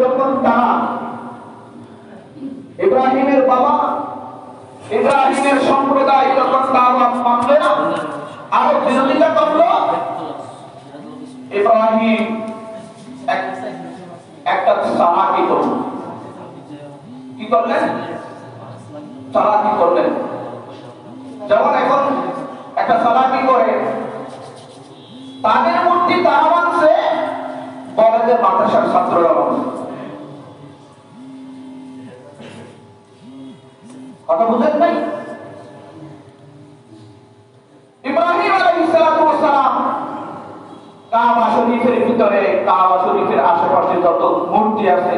যখন তারা ইব্রাহিমের বাবা ইব্রাহিমের সম্প্রদায় যখন দাওয়াত মানল না, আরো বিরোধিতা করল, ইব্রাহিম একটা চালাকি করল। কি করলেন? চালাকি করলেন। যেমন এখন একটা চালাকি করে তাদের মূর্তি তারা মানছে, কলেজের মাদ্রাসার ছাত্ররা মানছে। কথা বুঝেন নাই? ইব্রাহিম আলাইহিস সালাম কাবা শরীফের ভিতরে, কাবা শরীফের আশেপাশে যত মূর্তি আছে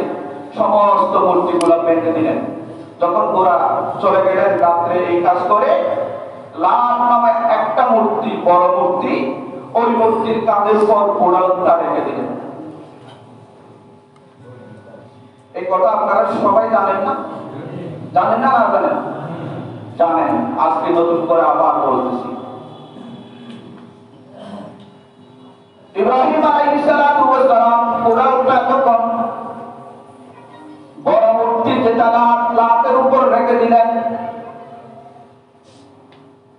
সমস্ত মূর্তিগুলো ভেঙে দিলেন। যখন ওরা চলে গেলেন রাত্রে এই কাজ করে, লাত নামে একটা মূর্তি, বড় মূর্তি, ওই মূর্তির কাঁধের উপর পোড়ালটা রেখে দিলেন। এই কথা আপনারা সবাই জানেন না? জানেন না? না জানেন? জানেন। আজকে নতুন করে আবার বলতেছি। ইব্রাহিম আলাইহিস সালাম পোড়ালটা তখন বড় মূর্তি যেটা লাতের উপর রেখে দিলেন।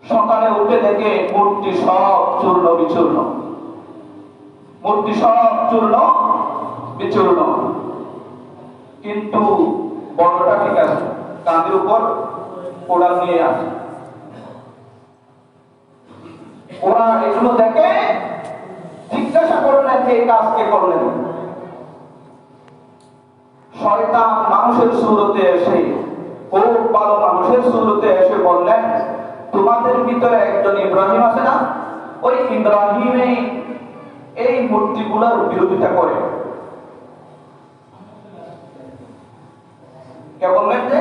সকালে উঠে দেখে মূর্তি সব চূর্ণ বিচূর্ণ, মূর্তি সব চূর্ণ বিচূর্ণ, কিন্তু বড়টা ঠিক আছে, কাঁধের উপর পোড়াল নিয়ে আছে। ওরা এগুলো দেখে জিজ্ঞাসা করলেন যে এই কাজ কে করলেন? শয়তান মানুষের সুরতে এসে, খুব ভালো মানুষের সুরতে এসে বললেন, তোমাদের ভিতরে একজন ইব্রাহিম আছে না, ওই ইব্রাহিমই এই মূর্তিগুলোর বিরোধিতা করে। কে বললেন? যে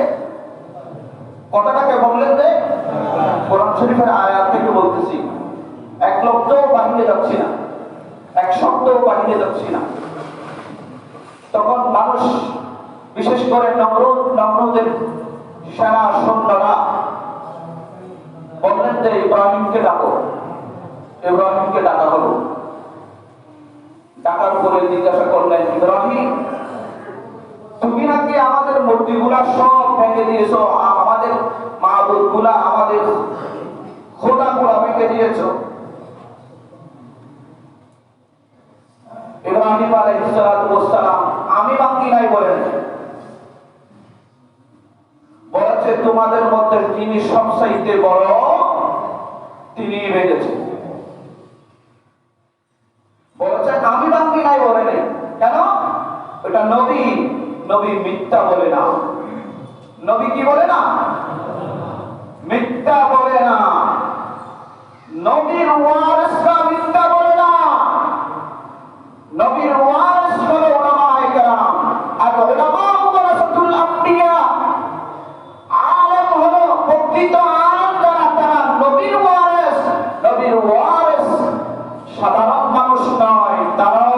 কথাটা কে বললেন? যে কোরআন শরীফের আয়াত থেকে বলতেছি, এক লক্ষও বাহিরে যাচ্ছি না, এক শব্দও বাহিরে যাচ্ছি না। তখন মানুষ, বিশেষ করে নমরুদের সেনা সৈন্যরা বললেন যে ইব্রাহিমকে ডাকো। ইব্রাহিমকে ডাকা হলো। ডাকার পরে জিজ্ঞাসা করলেন, ইব্রাহিম তুমি নাকি আমাদের মূর্তিগুলা সব ভেঙে দিয়েছো, আমাদের মাবুদগুলা, আমাদের খোদাগুলা ভেঙে দিয়েছো? ইব্রাহিম আলাইহিস সালাম আমি বাকি নাই বলেন, বলেছে তোমাদের মধ্যে যিনি সবচাইতে বড় তিনি ভেঙেছে। বলেছে আমি বাকি নাই বলে নেই। কেন? এটা নবী, নবী মিথ্যা বলে না। নবী কি বলে না? মিথ্যা বলে না। নবীর ওয়ারিসরা মিথ্যা বলে না। নবীর ওয়ারিস হলো উলামায়ে কেরাম, আর উলামা ওয়ারাসাতুল আম্বিয়া, আলেম হলো প্রকৃত আলেম যারা, তারা নবীর ওয়ারিস। নবীর ওয়ারিস সাধারণ মানুষ নয়, তারাও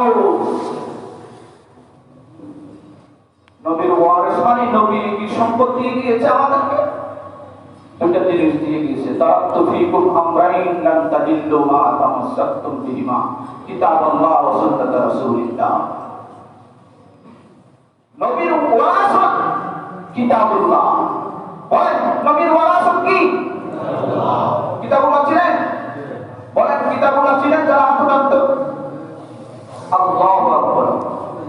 নবীর ওয়ারিস মানে নবী কি সম্পত্তি দিয়েছে আমাদেরকে? দুটো জিনিস দিয়ে গিয়েছে, তারাক্তু ফীকুম আমরাইন লান তাদিল্লু মা তামাসসাকতুম বিহিমা কিতাবাল্লাহ ওয়া সুন্নাত রাসূলিল্লাহ। নবীর ওয়ারাসত কিতাবুল্লাহ। বলেন নবীর ওয়ারাসত কি? কিতাবুল্লাহ। কিতাবুল্লাহ ছিলেন? বলেন কিতাবুল্লাহ ছিলেন? যারা হাত উঠান্ত। আল্লাহু আকবার।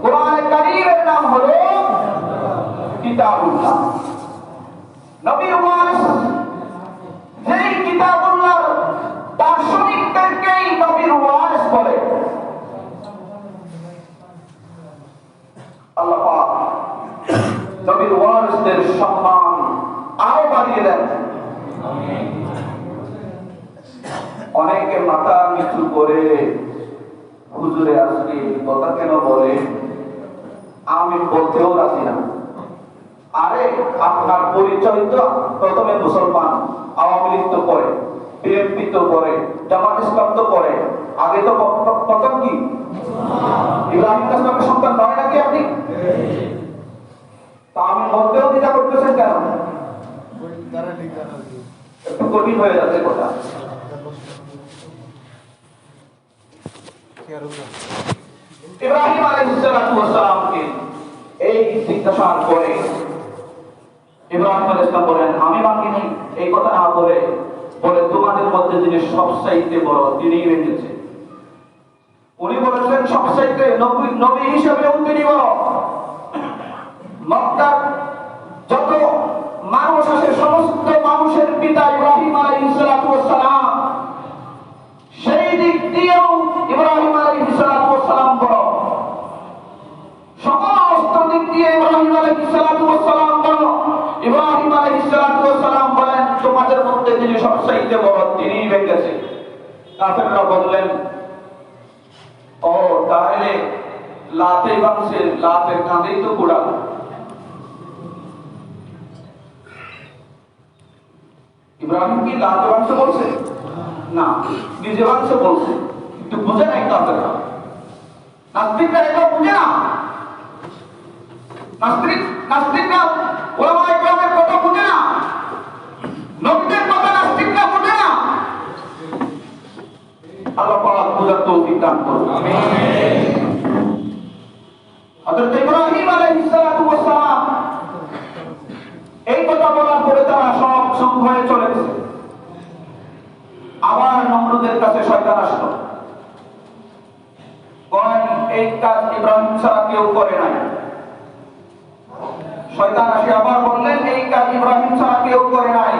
কোরআনে কারীমের নাম হলো কিতাবুল্লাহ। নবীর ওয়ারিস যেই কিতাবুল্লাহ, দার্শনিকদেরকেই নবীর ওয়ারিস বলে। আল্লাহ পাক নবীর ওয়ারিসদের সম্মান আরো বাড়িয়ে দেন। আমিন। অনেকে মাথা নিচু করে হুজুরে আজকে কথা কেন বলে, আমি বলতেও রাজি না। আরে আপনার পরিচয় তো প্রথমে মুসলমান, আওয়ামী লীগ তো করে, বিএনপি তো করে, জামাত ইসলাম তো করে, আগে তো প্রথম কি ইব্রাহিম ইসলামের সন্তান নয় নাকি আপনি? তা আমি বলতেও দ্বিধা করতেছেন কেন? একটু কঠিন হয়ে যাচ্ছে কথা। ইব্রাহিম আলাইহিস সালামকে জিজ্ঞাসার পরে ইব্রাহিম আলাইহিস সালাম বলেন আমি ভাঙি নাই। এই কথা না বলে তোমাদের মধ্যে যিনি সবচাইতে বড় তিনিই ভেঙেছে। উনি বলেছেন সবচাইতে নবী হিসেবেও তিনি বড়। মক্কার যত মানুষ আছে সমস্ত মানুষের পিতা ইব্রাহিম আলাইহিস সালাম, সেই দিক দিয়েও ইব্রাহিম আলাইহিস সালাম বড়। সমস্ত দিক দিয়ে ইব্রাহিম আলাইহিস সালাম বড়। ইব্রাহিম আলাইহিস সালাম বলেন তোমাদের মধ্যে যিনি সবচাইতে বড় তিনিই ভেঙেছে। কাফেররা বললেন ও তাহলে লাতে ভাঙছে, লাতের কাঁধেই তো কুড়াল। ইব্রাহিম কি লাতে ভাঙছে বলছে না, নিজে ভাঙছে বলছে, কিন্তু বুঝে নাই কাফেররা। নাস্তিকরা এটা বুঝে না। নাস্তিকরা ওলামায়ে কেরামের কথা বুঝে না, নবীদের কথা নাস্তিকরা বুঝে না। আল্লাহ পাক বুঝার তৌফিক দান করুন। আমিন। হযরত ইব্রাহিম আলাইহিস সালাম এই কথা বলার পরে তারা সব চুপ হয়ে চলে গেছে। আবার নমরুদের কাছে শয়তান আসলো, এই কাজ ইব্রাহিম ছাড়া কেউ করে নাই। শয়তান আসে আবার বললেন এই কাজ ইব্রাহিম ছাড়া কেউ করে নাই।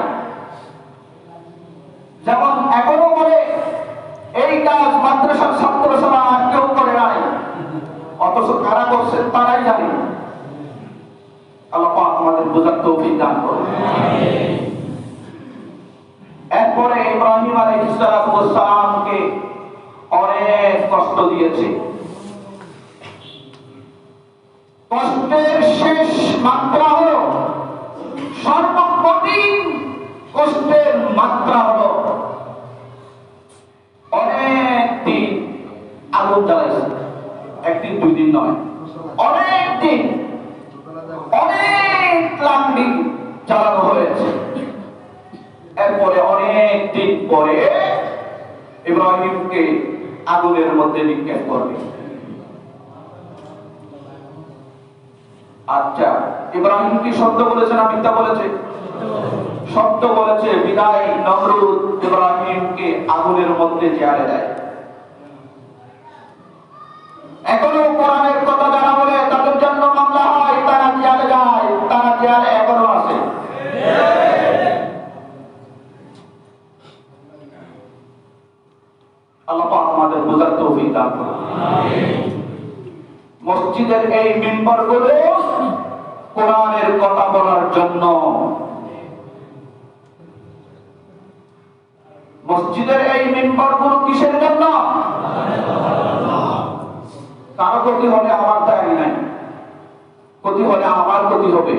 যেমন এখনো বলে এই কাজ মাদ্রাসার ছাত্র ছাড়া আর কেউ করে নাই, অথচ কারা করছে তারাই জানে। আল্লাহ পাক আমাদের বোঝার তৌফিক দান করুন। এরপরে ইব্রাহিম আলাইহিস সালামকে অনেক কষ্ট দিয়েছে। কষ্টের শেষ মাত্রা হলো, সর্বকঠিন কষ্টের মাত্রা হলো অনেক দিন আগুন জ্বালাইছে। একদিন দুই দিন নয়, অনেক দিন, অনেক লাকড়ি জ্বালানো হয়েছে। এরপরে অনেক দিন পরে ইব্রাহিমকে আগুনের মধ্যে নিক্ষেপ করবে। আচ্ছা, ইব্রাহিম কি সত্য বলেছে না মিথ্যা বলেছে? সত্য বলেছে। বিদায় নমরুদ ইব্রাহিমকে আগুনের মধ্যে জ্বালিয়ে দেয়। এখনো কোরআনের কথা যারা বলে তাদের জন্য মামলা হয়, তারা জেলে যায়, তারা জেলে এখনো আছে। আল্লাহ পাক আমাদের বোঝার তৌফিক দান করুন। মসজিদের এই মিম্বরগুলো কোরআনের কথা বলার জন্য, মসজিদের এই মিম্বরগুলো কিসের জন্য? কারো ক্ষতি হলে আমার দায় নাই, ক্ষতি হলে আমার ক্ষতি হবে।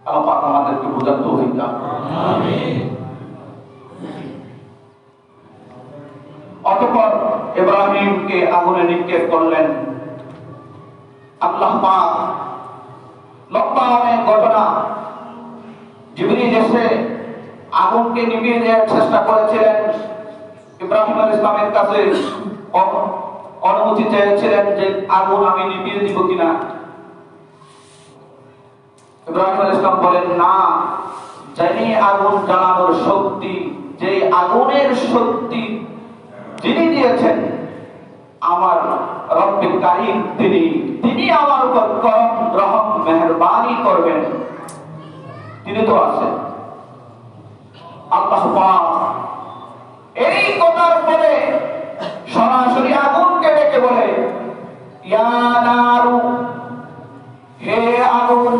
আল্লাহ পাক আমাদেরকে বোঝার তৌফিক দান করুন। আমিন। অতঃপর ইব্রাহিমকে আগুনে নিক্ষেপ করলেন। আল্লাহ পাক লম্বা অনেক ঘটনা, জিবরিল এসে আগুনকে নিভিয়ে দেওয়ার চেষ্টা করেছিলেন। ইব্রাহিম আলাইহিস সালামের কাছে অনুমতি চেয়েছিলেন যে আগুন আমি নিভিয়ে দিব কিনা। ইব্রাহিম আলাইহিস সালাম বলেন না, যিনি আগুন জ্বালানোর শক্তি, যে আগুনের শক্তি যিনি দিয়েছেন আমার রব্বে কারীম, তিনি আমার উপর করম রহম মেহেরবানি করবেন, তিনি তো আছেন। আল্লাহ পাক এই কথার পরে সরাসরি আগুনকে ডেকে বলে ইয়া নারু, হে আগুন,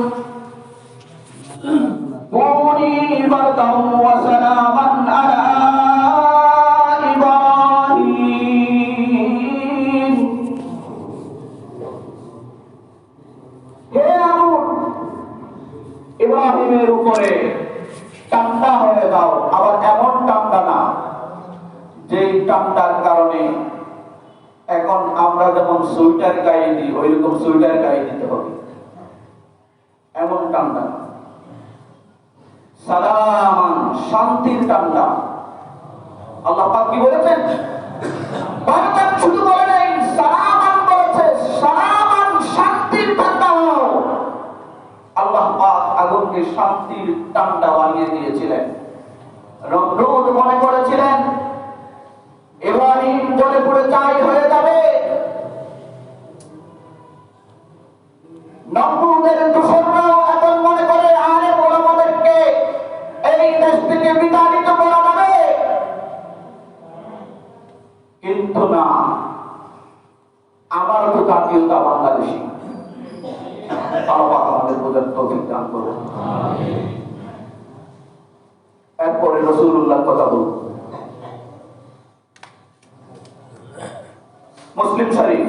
কুনি বারদান ওয়া সালামান আলা ইব্রাহিম। হে আগুন, ইব্রাহিমের উপরে ঠান্ডা হয়ে দাও। আবার এমন ঠান্ডা না যেই ঠান্ডার কারণে এখন আমরা যেমন সোয়েটার গায়ে দিই ওই রকম সোয়েটার গায়ে দিতে হবে, এমন ঠান্ডা। সালামান, শান্তির ঠান্ডা। আল্লাহ পাক কি বলেছেন? বারবার শুধু বলে নাই, সালামান বলেছে, সালামান শান্তির ঠান্ডা। আমাকে শান্তির টান্ডা বানিয়ে দিয়েছিলেন। নমরুদ মনে করেছিলেন ইব্রাহিম জ্বলে পুড়ে ছাই হয়ে যাবে। নমরুদের দূষণরাও এখন মনে করে আলেম ওলামাদেরকে এই দেশ থেকে বিতাড়িত করা যাবে, কিন্তু না, আমার তো জাতীয়তা বাংলাদেশী। আল্লাহ আমাদের বোঝার তৌফিক দান করুন। এরপরে রাসূলুল্লাহর কথা বলুন। মুসলিম শরীফ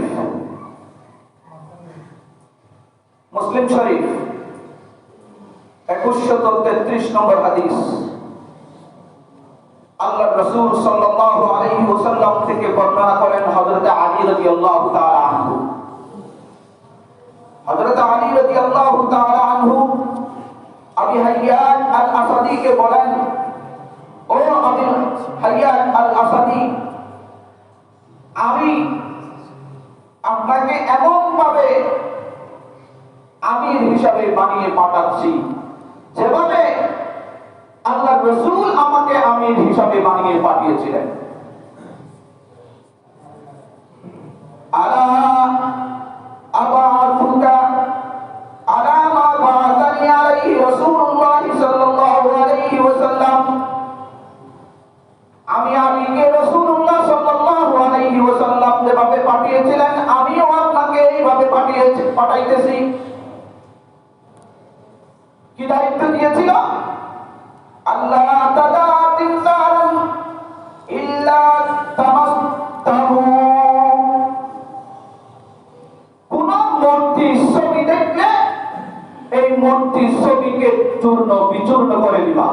2133 নম্বর হাদিস। আল্লাহ রাসূল সাল্লাল্লাহু আলাইহি ওয়াসাল্লাম থেকে বর্ণনা করেন হযরত আলী রাদিয়াল্লাহু তাআলা আনহু। হযরত আলী রাদিয়াল্লাহু তাআলা আনহু আবি হাইয়ান আল আসাদি কে বলেন, ও আবি হাইয়ান আল আসাদি, আমি আপনাকে এমন ভাবে আমির হিসাবে বানিয়ে পাঠাচ্ছি যেভাবে আল্লাহ রাসূল আমাকে আমির হিসাবে বানিয়ে পাঠিয়েছিলেন। আলা আবাতুকা আলা মা বা'াথানি আলাইহি রাসূলুল্লাহ সাল্লাল্লাহু আলাইহি ওয়াসাল্লাম, আমি আলীকে রাসূলুল্লাহ সাল্লাল্লাহু আলাইহি ওয়াসাল্লাম যেভাবে পাঠিয়েছিলেন আমিও আপনাকে এইভাবে পাঠাইতেছি। কি দায়িত্ব দিয়েছিল? আল্লাহ তাআলা তিনসারান ইল্লা তামাসতাহু, কোন মূর্তির ছবি দেখলে এই মূর্তির ছবিকে চূর্ণ বিচূর্ণ করে দিবা,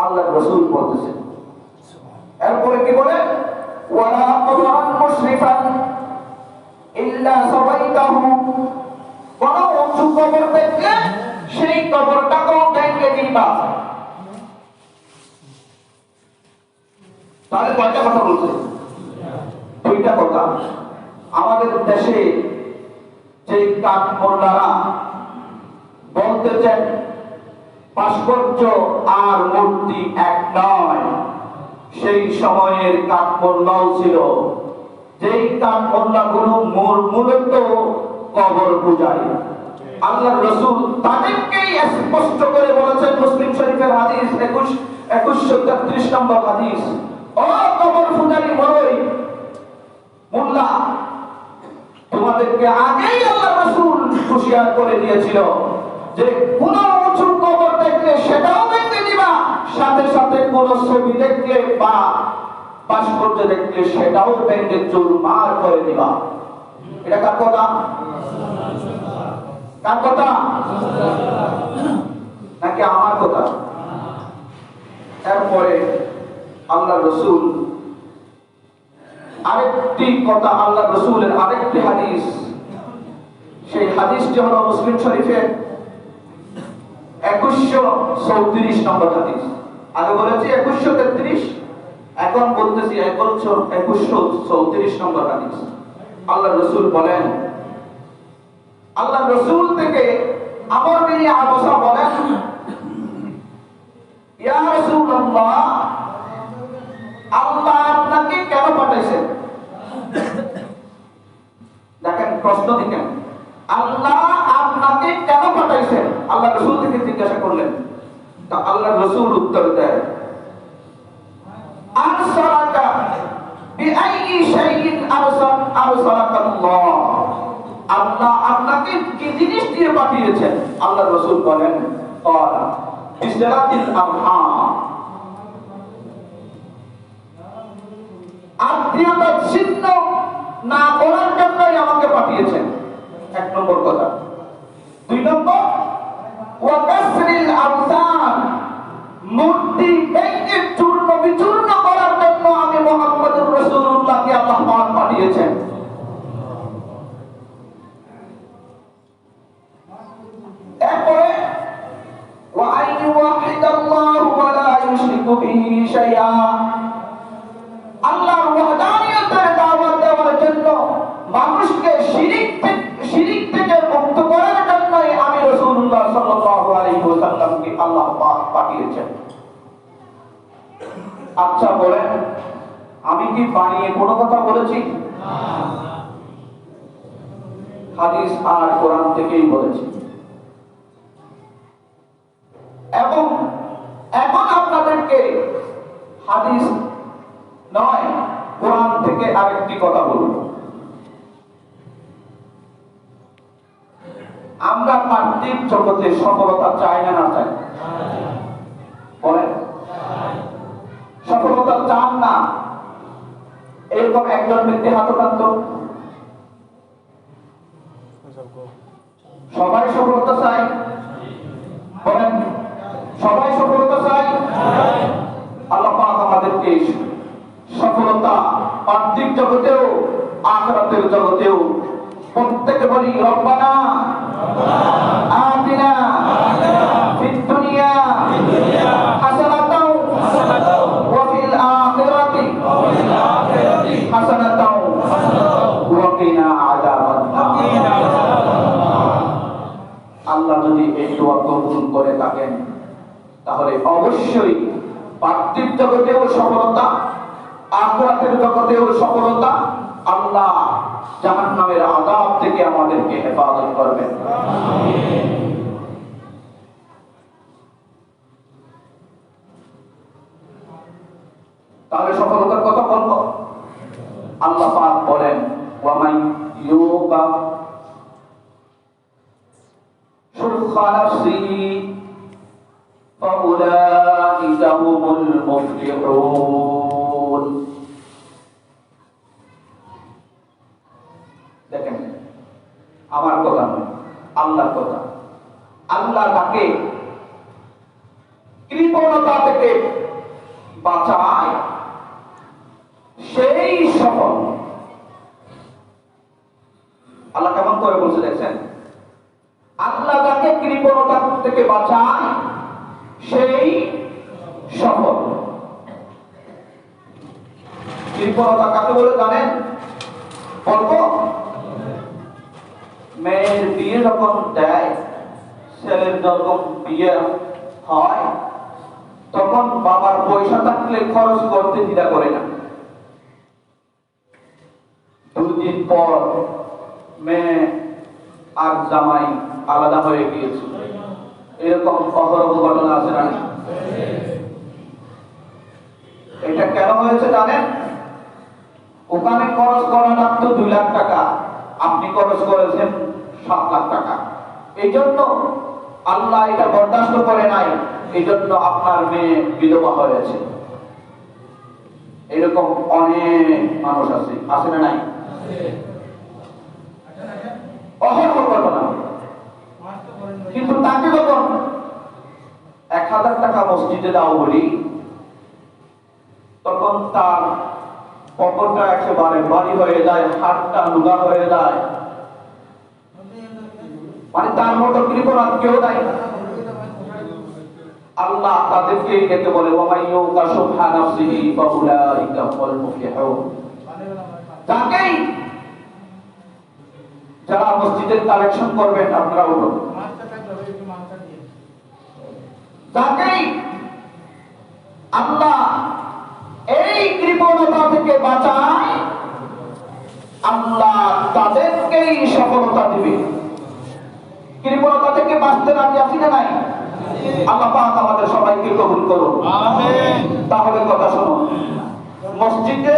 আল্লাহ রাসূল বলতেছেন। এরপরে কি বলে? ওয়ালা কবরান মুশরিফান ইল্লা সাওয়াইতাহু, কোন উঁচু কবর দেখলে সেই কবরটাকেও ভেঙে দিবা। তাহলে কয়টা কথা বলছে? দুইটা কথা। আমাদের দেশে যে কাঠ মোল্লারা বলতেছেন ভাস্কর্য আর মূর্তি এক নয়, সেই সময়ের কাঠ মোল্লাও ছিল যেই কাঠ মোল্লাগুলো মূলত কবর পূজারী। আল্লাহ রাসূল তাদেরকেই স্পষ্ট করে বলেছেন, মুসলিম শরীফের হাদিস 2133 নম্বর হাদিস, ও কবর পূজারী বড়ই মোল্লা, তোমাদেরকে আগেই আল্লাহ রাসূল হুঁশিয়ার করে দিয়েছিল যে কোন উঁচু কবর দেখলে সেটাও ভেঙে দিবা, সাথে সাথে কোন ছবি দেখলে বা ভাস্কর্য দেখলে সেটাও ভেঙে চুরমার করে দিবা। এটা কার কথা? কার কথা? নাকি আমার কথা? এরপরে আল্লাহ রাসূল আরেকটি কথা, আল্লাহ রাসূলের আরেকটি হাদিস, সেই হাদিসটি হলো মুসলিম শরীফের 2134 নম্বর হাদিস। আগে বলেছি 2133, এখন বলতেছি 2134 নম্বর হাদিস। আল্লাহ রাসূল বলেন, আল্লাহ রাসূল থেকে আমর বিন আবসা বলেন, ইয়া রাসূলুল্লাহ, আল্লাহ আপনাকে কেন পাঠাইছেন? দেখেন প্রশ্ন দিকেন, আল্লাহ আপনাকে কেন পাঠাইছেন? আল্লাহ রাসূল থেকে জিজ্ঞাসা করলেন। তা আল্লাহ রাসূল উত্তর দেয়, আরসালাকা বিআইয়ি শাইইন আরসালাকা আল্লাহ, আল্লাহ আপনাকে কি জিনিস দিয়ে পাঠিয়েছেন? আল্লাহ রাসূল বলেন, ক্বালা বিসিলাতিল আরহাম, আত্মীয়তা ছিন্ন না করার জন্যই আমাকে পাঠিয়েছেন। এক নম্বর কথা। দুই নম্বর, ওয়া কাসরিল আওসান, মূর্তি ভেঙে চূর্ণ বিচূর্ণ করার জন্য আমি মুহাম্মদুর রাসূলুল্লাহকে আল্লাহ পাক পাঠিয়েছেন। এরপরে ওয়া আইয়ুহিদাল্লাহু ওয়া লা ইউশরিকু বিহি শাইআ, আল্লাহর ওয়াহদানিয়তের দাওয়াত দেওয়ার জন্য মানুষকে শিরিক থেকে মুক্ত করার জন্যই আমি রাসূলুল্লাহ সাল্লাল্লাহু পাঠিয়েছেন। আচ্ছা বলেন, আমি কি বানিয়ে কোনো কথা বলেছি? হাদিস আর কোরআন থেকেই বলেছি। এবং এখন আপনাদেরকে হাদিস নয়, কোরআন থেকে আরেকটি কথা বলব। আমরা পার্থিব জগতে সফলতা চাই না, না চাই? বলেন, সফলতা চান না এরকম একজন ব্যক্তি হাত উঠান তো। সবাই সফলতা চাই? বলেন, সবাই সফলতা চাই? আল্লাহ পাক আমাদেরকে সফলতা পার্থিব জগতেও আখিরাতের জগতেও প্রত্যেকে বলি রব্বানা আতিনা ফিদ দুনিয়া হাসানাতাও ওয়া ফিল আখিরাতি হাসানাতাও ওয়া কিনা আযাবান নার। আল্লাহ যদি এই দোয়া কবুল করে থাকেন তাহলে অবশ্যই পার্থিব জগতেও সফলতা, আখিরাতের জগতেও সফলতা। আল্লাহ জাহান্নামের আযাব থেকে আমাদেরকে হেফাজত করবেন। তাহলে সফলতার কথা বলবো। আল্লাহ পাক বলেন, ওয়া মান ইউকা শুরখা নাফসিহি ফাউলাইকা হুমুল মুফলিহুন। দেখেন, আমার কথা নয়, আল্লাহর কথা। আল্লাহ তাকে কৃপণতা থেকে বাঁচায়, সেই সফল। আল্লাহ কেমন করে বলছে দেখছেন? আল্লাহ তাকে কৃপণতা থেকে বাঁচায়, সেই সফল। কৃপণতা কাকে বলে জানেন? অল্প মেয়ের বিয়ে যখন দেয়, ছেলের যখন বিয়ে হয়, তখন বাবার পয়সা থাকলে খরচ করতে দ্বিধা করে না। দুদিন পর মেয়ে আর জামাই আলাদা হয়ে গিয়েছে, এরকম অহরহ ঘটনা আছে না? এটা কেন হয়েছে জানেন? ওখানে খরচ করা লাগতো 2 লাখ টাকা, আপনি খরচ করেছেন 7 লাখ টাকা। এই জন্য আল্লাহ এটা বরদাস্ত করে নাই, এই জন্য আপনার মেয়ে বিধবা হয়েছে। এরকম অনেক মানুষ আছে, আছে না নাই? অহরহ ঘটনা। কিন্তু তাকে যখন 1000 টাকা মসজিদে দাও বলি, তখন তার পকেটটা একেবারে ভারী হয়ে যায়, হাতটা লুগা হয়ে যায়। মানে তার মতো কৃপণ কেউ নাই। আল্লাহ তাদেরকে ডেকে বলে, ওয়া মান ইউকা শুহা নাফসিহি ফাউলাইকা হুমুল মুফলিহুন। তাকেই যারা মসজিদের কালেকশন করবেন, আপনারা উঠুন, তাকেই আল্লাহ এই কৃপণতা থেকে বাঁচায়, আল্লাহ তাদেরকেই সফলতা দিবে। কৃপণতা থেকে বাঁচতে রাজি আছি না নাই? আল্লাহ পাক আমাদের সবাইকে কবুল করুন। আমিন। তাহলে কথা শুনুন, মসজিদে